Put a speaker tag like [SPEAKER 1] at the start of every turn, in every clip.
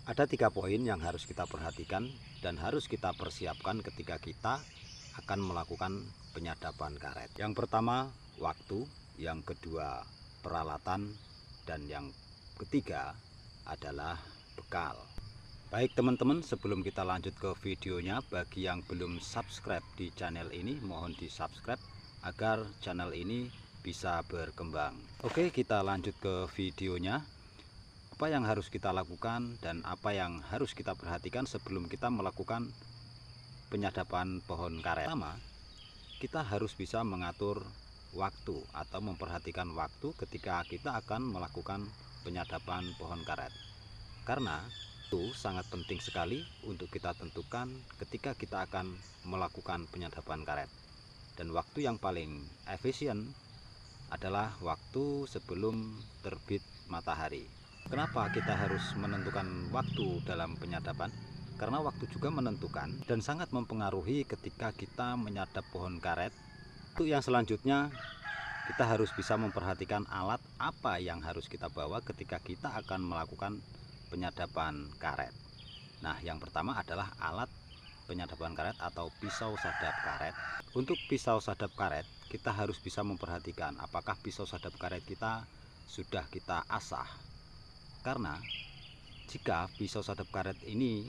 [SPEAKER 1] Ada 3 poin yang harus kita perhatikan dan harus kita persiapkan ketika kita akan melakukan penyadapan karet. Yang pertama, waktu. Yang kedua, peralatan. Dan yang ketiga adalah bekal. Baik teman-teman, sebelum kita lanjut ke videonya, bagi yang belum subscribe di channel ini, mohon di subscribe agar channel ini bisa berkembang. Oke, kita lanjut ke videonya. Apa yang harus kita lakukan dan apa yang harus kita perhatikan sebelum kita melakukan penyadapan pohon karet. Pertama, kita harus bisa mengatur waktu atau memperhatikan waktu ketika kita akan melakukan penyadapan pohon karet. Karena itu sangat penting sekali untuk kita tentukan ketika kita akan melakukan penyadapan karet. Dan waktu yang paling efisien adalah waktu sebelum terbit matahari. Kenapa kita harus menentukan waktu dalam penyadapan? Karena waktu juga menentukan dan sangat mempengaruhi ketika kita menyadap pohon karet. Untuk yang selanjutnya, kita harus bisa memperhatikan alat apa yang harus kita bawa ketika kita akan melakukan penyadapan karet. Nah, yang pertama adalah alat penyadapan karet atau pisau sadap karet. Untuk pisau sadap karet, kita harus bisa memperhatikan apakah pisau sadap karet kita sudah kita asah. Karena jika pisau sadap karet ini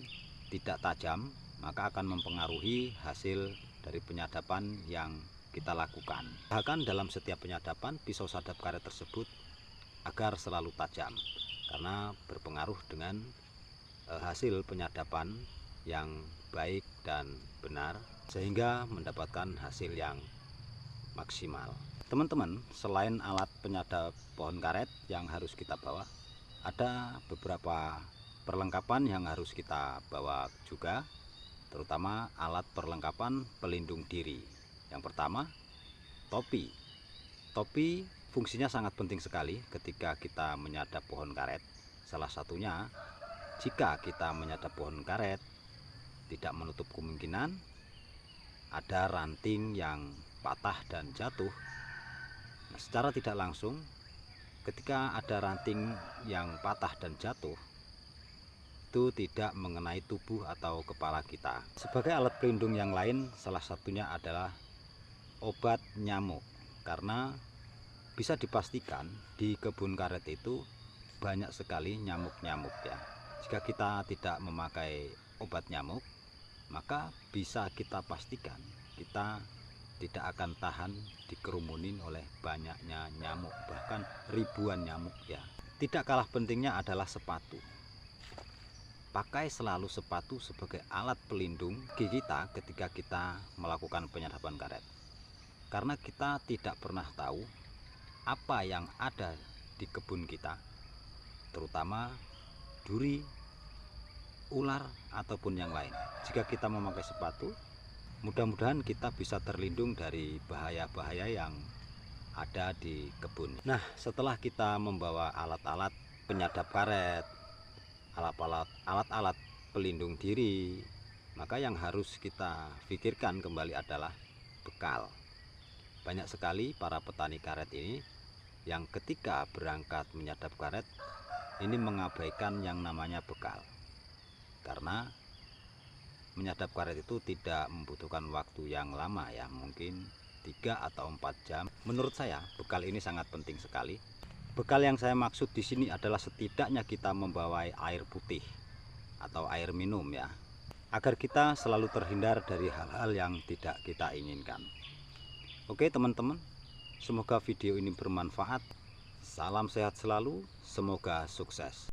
[SPEAKER 1] tidak tajam, maka akan mempengaruhi hasil dari penyadapan yang kita lakukan. Bahkan dalam setiap penyadapan, pisau sadap karet tersebut agar selalu tajam, karena berpengaruh dengan hasil penyadapan yang baik dan benar, sehingga mendapatkan hasil yang maksimal. Teman-teman, selain alat penyadap pohon karet yang harus kita bawa, ada beberapa perlengkapan yang harus kita bawa juga, terutama alat perlengkapan pelindung diri. Yang pertama, topi. Topi fungsinya sangat penting sekali ketika kita menyadap pohon karet. Salah satunya, jika kita menyadap pohon karet, tidak menutup kemungkinan ada ranting yang patah dan jatuh. Nah, secara tidak langsung, ketika ada ranting yang patah dan jatuh, itu tidak mengenai tubuh atau kepala kita. Sebagai alat pelindung yang lain, salah satunya adalah obat nyamuk. Karena bisa dipastikan di kebun karet itu banyak sekali nyamuk-nyamuk ya. Jika kita tidak memakai obat nyamuk, maka bisa kita pastikan kita tidak akan tahan dikerumunin oleh banyaknya nyamuk, bahkan ribuan nyamuk ya. Tidak kalah pentingnya adalah sepatu. Pakai selalu sepatu sebagai alat pelindung gigi kita ketika kita melakukan penyadapan karet. Karena kita tidak pernah tahu apa yang ada di kebun kita, terutama duri, ular, ataupun yang lain. Jika kita memakai sepatu, mudah-mudahan kita bisa terlindung dari bahaya-bahaya yang ada di kebun. Nah, setelah kita membawa alat-alat penyadap karet, alat-alat pelindung diri, maka yang harus kita pikirkan kembali adalah bekal. Banyak sekali para petani karet ini yang ketika berangkat menyadap karet ini mengabaikan yang namanya bekal. Karena menyadap karet itu tidak membutuhkan waktu yang lama ya, mungkin 3 atau 4 jam. Menurut saya bekal ini sangat penting sekali. Bekal yang saya maksud di sini adalah setidaknya kita membawa air putih atau air minum ya, agar kita selalu terhindar dari hal-hal yang tidak kita inginkan. Oke teman-teman, semoga video ini bermanfaat. Salam sehat selalu, semoga sukses.